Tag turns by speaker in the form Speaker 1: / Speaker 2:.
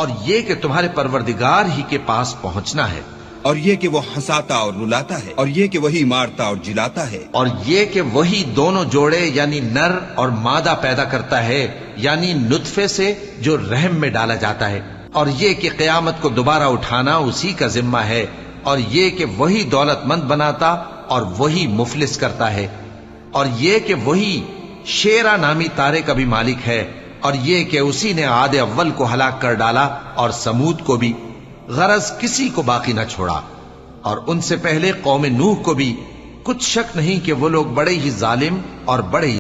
Speaker 1: और ये कि तुम्हारे परवरदिगार ही के पास पहुंचना है,
Speaker 2: और ये कि वो हंसाता और रुलाता है, और ये कि वही मारता और जिलाता है,
Speaker 1: और ये कि वही दोनों जोड़े यानी नर और मादा पैदा करता है, यानी नुत्फे से जो रहम में डाला जाता है, और ये कि क़यामत को दोबारा उठाना उसी का जिम्मा है, और ये कि वही दौलतमंद बनाता और वही मुफलिस करता है, और ये कि वही शेरा नामी तारे का भी मालिक है, और ये कि उसी ने आदे अव्वल को हलाक कर डाला और समूद को भी, गरज किसी को बाकी न छोड़ा, और उनसे पहले कौम नूह को भी। कुछ शक नहीं कि वो लोग बड़े ही जालिम और बड़े